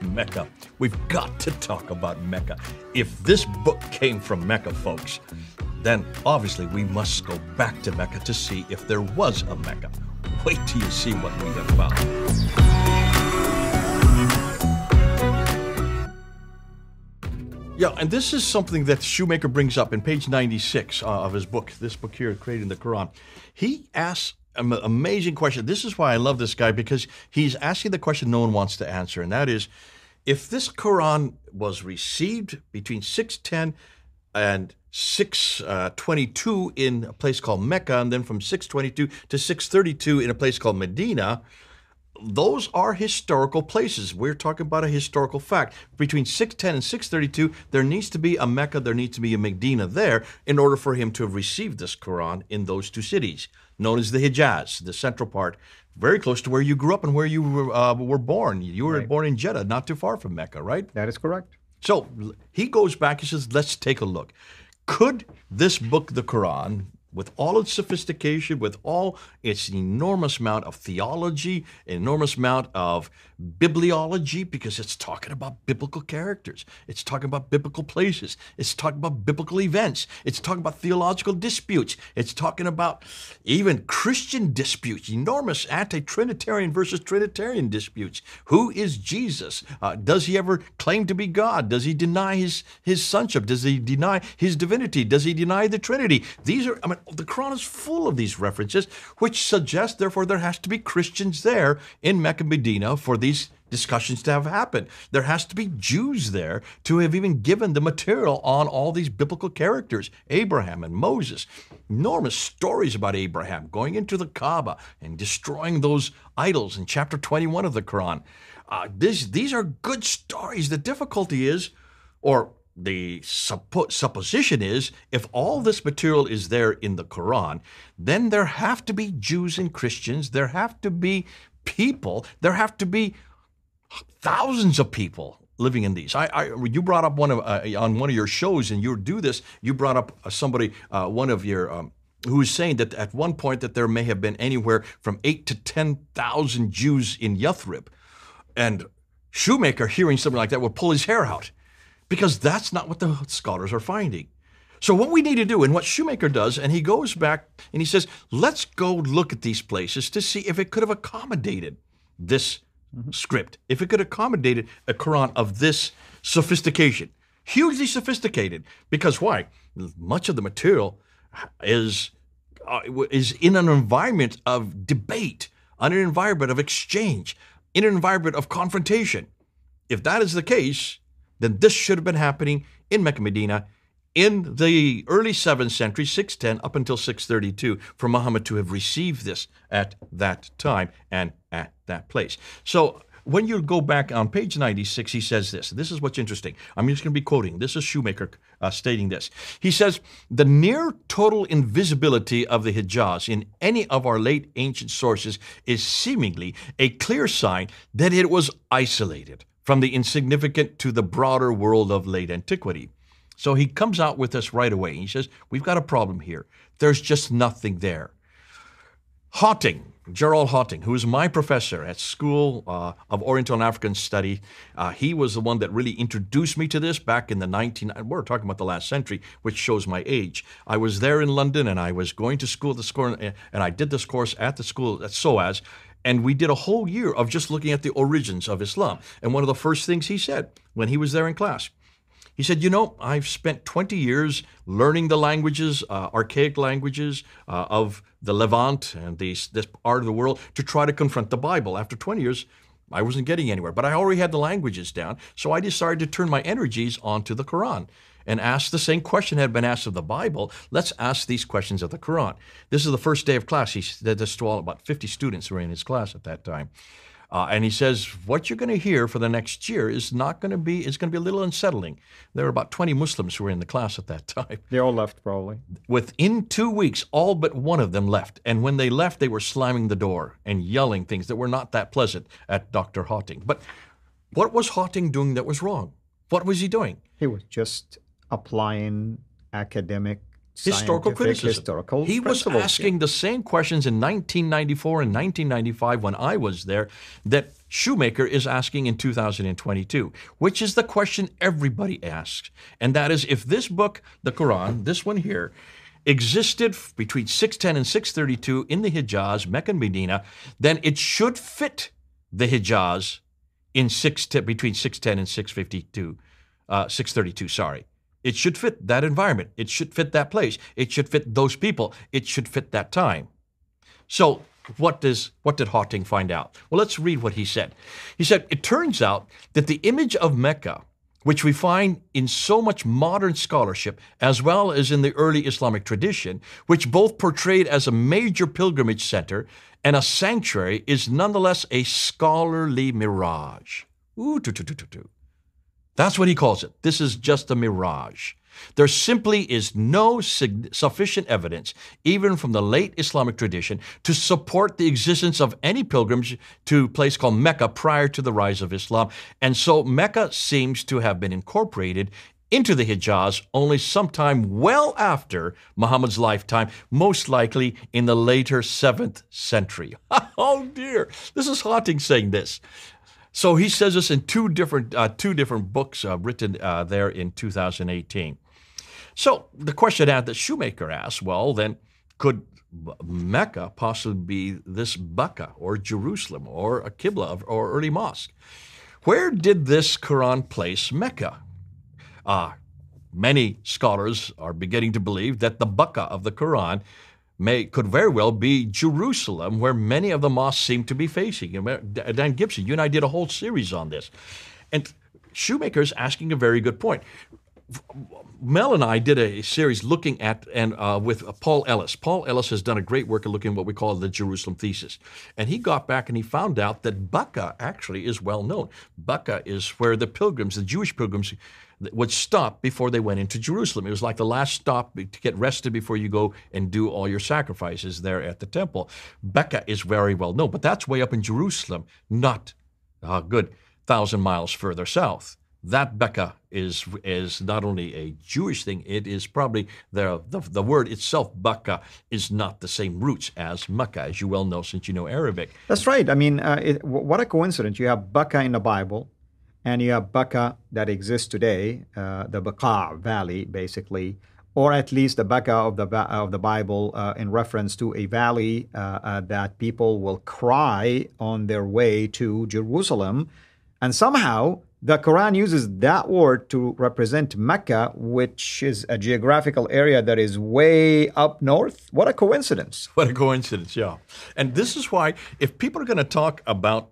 Mecca. We've got to talk about Mecca. If this book came from Mecca, folks, then obviously we must go back to Mecca to see if there was a Mecca. Wait till you see what we have found. Yeah, and this is something that Shoemaker brings up in page 96 of his book, this book here, Creating the Qur'an. He asks an amazing question. This is why I love this guy, because he's asking the question no one wants to answer, and that is, if this Qur'an was received between 610 and 622 in a place called Mecca, and then from 622 to 632 in a place called Medina, those are historical places. We're talking about a historical fact. Between 610 and 632, there needs to be a Mecca, there needs to be a Medina there in order for him to have received this Qur'an in those two cities, known as the Hijaz, the central part, very close to where you grew up and where you were born. You were born in Jeddah, not too far from Mecca, right? That is correct. So he goes back, he says, let's take a look. Could this book, the Qur'an, with all its sophistication, with all its enormous amount of theology, enormous amount of bibliology, because it's talking about biblical characters, it's talking about biblical places, it's talking about biblical events, it's talking about theological disputes, it's talking about even Christian disputes, enormous anti-Trinitarian versus Trinitarian disputes. Who is Jesus? Does he ever claim to be God? Does he deny his sonship? Does he deny his divinity? Does he deny the Trinity? These are, the Quran is full of these references, which suggest, therefore, there has to be Christians there in Mecca, Medina for these discussions to have happened. There has to be Jews there to have even given the material on all these biblical characters, Abraham and Moses. Enormous stories about Abraham going into the Kaaba and destroying those idols in chapter 21 of the Quran. These are good stories. The difficulty is, or the supposition is, if all this material is there in the Quran, then there have to be Jews and Christians, there have to be people, there have to be thousands of people living in these. You brought up on one of your shows, and you do this, you brought up somebody, one of your, who was saying that at one point that there may have been anywhere from 8,000 to 10,000 Jews in Yathrib. And Shoemaker, hearing something like that, would pull his hair out, because that's not what the scholars are finding. So what we need to do, and what Shoemaker does, and he goes back and he says, let's go look at these places to see if it could have accommodated this script, if it could have accommodated a Quran of this sophistication, hugely sophisticated. Because why? Much of the material is in an environment of debate, in an environment of exchange, in an environment of confrontation. If that is the case, then this should have been happening in Mecca, Medina, in the early 7th century, 610 up until 632, for Muhammad to have received this at that time and at that place. So when you go back on page 96, he says this. This is what's interesting. I'm just going to be quoting. This is Shoemaker stating this. He says, the near total invisibility of the Hijaz in any of our late ancient sources is seemingly a clear sign that it was isolated from the insignificant to the broader world of late antiquity. So he comes out with this right away. He says, we've got a problem here. There's just nothing there. Hawting, Gerald Hawting, who is my professor at School of Oriental and African Study, he was the one that really introduced me to this back in the we're talking about the last century, which shows my age. I was there in London, and I was going to school, and I did this course at the school at SOAS, and we did a whole year of just looking at the origins of Islam. And one of the first things he said when he was there in class, he said, I've spent 20 years learning the languages, archaic languages of the Levant and this part of the world to try to confront the Bible. After 20 years, I wasn't getting anywhere, but I already had the languages down. So I decided to turn my energies onto the Quran and ask the same question that had been asked of the Bible. Let's ask these questions of the Quran. This is the first day of class. He said this to all about 50 students who were in his class at that time. And he says, what you're going to hear for the next year is going to be a little unsettling. There were about 20 Muslims who were in the class at that time. They all left, probably. Within 2 weeks, all but one of them left. And when they left, they were slamming the door and yelling things that were not that pleasant at Dr. Hawting. But what was Hawting doing that was wrong? What was he doing? He was just applying academic historical criticism. Historical he was principles, asking the same questions in 1994 and 1995 when I was there that Shoemaker is asking in 2022, which is the question everybody asks. And that is, if this book, the Quran, this one here, existed between 610 and 632 in the Hijaz, Mecca and Medina, then it should fit the Hijaz in between 610 and 632, sorry. It should fit that environment. It should fit that place. It should fit those people. It should fit that time. So what did Hawting find out? Well, let's read what he said. He said, it turns out that the image of Mecca, which we find in so much modern scholarship, as well as in the early Islamic tradition, which both portrayed as a major pilgrimage center and a sanctuary, is nonetheless a scholarly mirage. That's what he calls it. This is just a mirage. There simply is no sufficient evidence, even from the late Islamic tradition, to support the existence of any pilgrimage to a place called Mecca prior to the rise of Islam. And so Mecca seems to have been incorporated into the Hijaz only sometime well after Muhammad's lifetime, most likely in the later 7th century. Oh dear, this is Hawting saying this. So he says this in two different books written there in 2018. So the question that Shoemaker asked, well, then could Mecca possibly be this Becca or Jerusalem or a Qibla or early mosque? Where did this Quran place Mecca? Many scholars are beginning to believe that the Becca of the Quran could very well be Jerusalem, where many of the mosques seem to be facing. Dan Gibson, you and I did a whole series on this. And Shoemaker's asking a very good point. Mel and I did a series looking at, with Paul Ellis. Paul Ellis has done a great work of looking at what we call the Jerusalem thesis. And he got back and he found out that Becca actually is well known. Becca is where the pilgrims, the Jewish pilgrims, would stop before they went into Jerusalem. It was like the last stop to get rested before you go and do all your sacrifices there at the temple. Becca is very well known, but that's way up in Jerusalem, not a good 1,000 miles further south. That Becca is not only a Jewish thing, it is probably the word itself, Becca, is not the same roots as Mecca, as you well know since you know Arabic. That's right. I mean, what a coincidence. You have Becca in the Bible, and you have Becca that exists today, the Beqa Valley, basically, or at least the Becca of the Bible in reference to a valley that people will cry on their way to Jerusalem. And somehow the Quran uses that word to represent Mecca, which is a geographical area that is way up north. What a coincidence. What a coincidence, yeah. And this is why, if people are going to talk about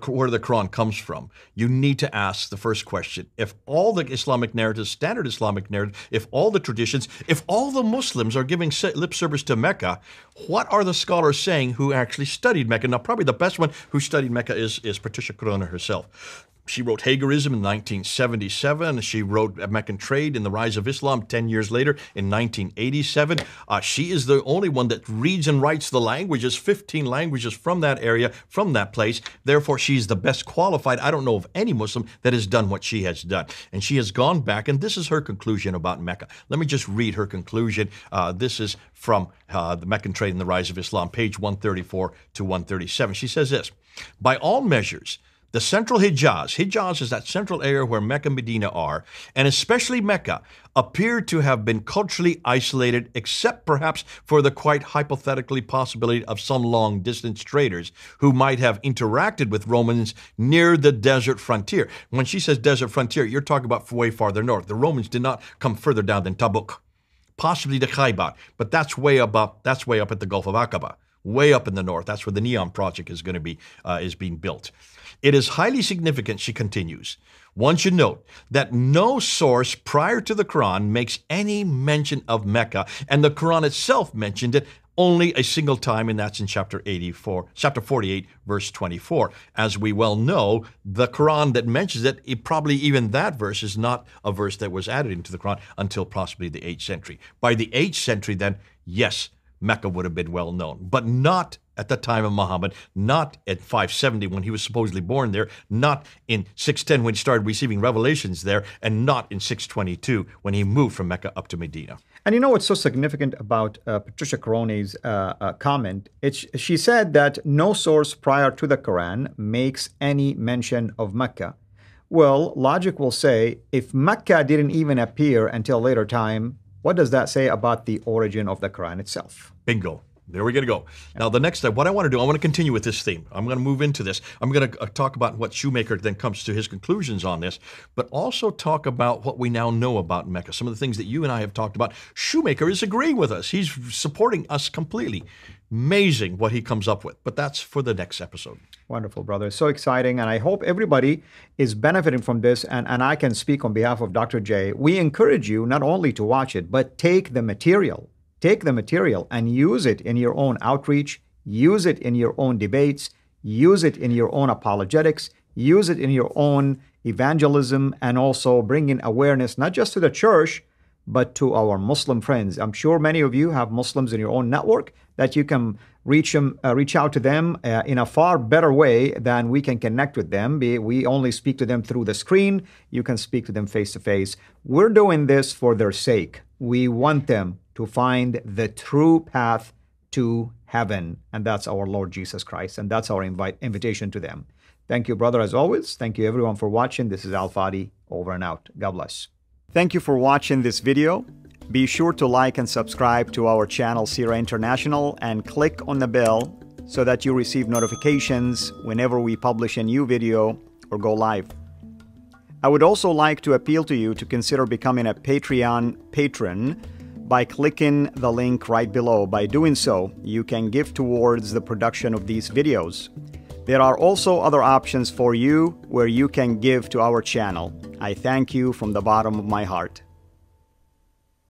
where the Quran comes from, you need to ask the first question. If all the Islamic narratives, standard Islamic narrative, if all the traditions, if all the Muslims are giving lip service to Mecca, what are the scholars saying who actually studied Mecca? Now, probably the best one who studied Mecca is Patricia Corona herself. She wrote Hagerism in 1977. She wrote Meccan Trade in the Rise of Islam 10 years later in 1987. She is the only one that reads and writes the languages, 15 languages from that area, from that place. Therefore, she's the best qualified. I don't know of any Muslim that has done what she has done. And she has gone back, and this is her conclusion about Mecca. Let me just read her conclusion. This is from the Meccan Trade in the Rise of Islam, page 134 to 137. She says this: by all measures, the central Hijaz is that central area where Mecca and Medina are, and especially Mecca, appear to have been culturally isolated, except perhaps for the quite hypothetically possibility of some long-distance traders who might have interacted with Romans near the desert frontier. When she says desert frontier, you're talking about way farther north. The Romans did not come further down than Tabuk, possibly the Khaybar, but that's way up at the Gulf of Aqaba, way up in the north. That's where the Neom project is going to be is being built. It is highly significant, she continues. One should note that no source prior to the Quran makes any mention of Mecca, and the Quran itself mentioned it only a single time, and that's in chapter 48, verse 24. As we well know, the Quran that mentions it, probably even that verse is not a verse that was added into the Quran until possibly the 8th century. By the 8th century, then, yes, Mecca would have been well known, but not at the time of Muhammad, not at 570 when he was supposedly born there, not in 610 when he started receiving revelations there, and not in 622 when he moved from Mecca up to Medina. And you know what's so significant about Patricia Caroni's comment? She said that no source prior to the Quran makes any mention of Mecca. Well, logic will say, if Mecca didn't even appear until later time, what does that say about the origin of the Quran itself? Bingo. There we're going to go. Now, the next step, what I want to do, I want to continue with this theme. I'm going to move into this. I'm going to talk about what Shoemaker then comes to his conclusions on this, but also talk about what we now know about Mecca. Some of the things that you and I have talked about. Shoemaker is agreeing with us. He's supporting us completely. Amazing what he comes up with, but that's for the next episode. Wonderful, brother. So exciting, and I hope everybody is benefiting from this, and I can speak on behalf of Dr. J. We encourage you not only to watch it, but take the material. Take the material and use it in your own outreach, use it in your own debates, use it in your own apologetics, use it in your own evangelism, and also bring in awareness not just to the church, but to our Muslim friends. I'm sure many of you have Muslims in your own network that you can reach out to them in a far better way than we can connect with them. We only speak to them through the screen. You can speak to them face to face. We're doing this for their sake. We want them to find the true path to heaven, and that's our Lord Jesus Christ, and that's our invitation to them. Thank you, brother, as always. Thank you, everyone, for watching. This is Al Fadi, over and out. God bless. Thank you for watching this video. Be sure to like and subscribe to our channel, CIRA International, and click on the bell so that you receive notifications whenever we publish a new video or go live. I would also like to appeal to you to consider becoming a Patreon patron by clicking the link right below. By doing so, you can give towards the production of these videos. There are also other options for you where you can give to our channel. I thank you from the bottom of my heart.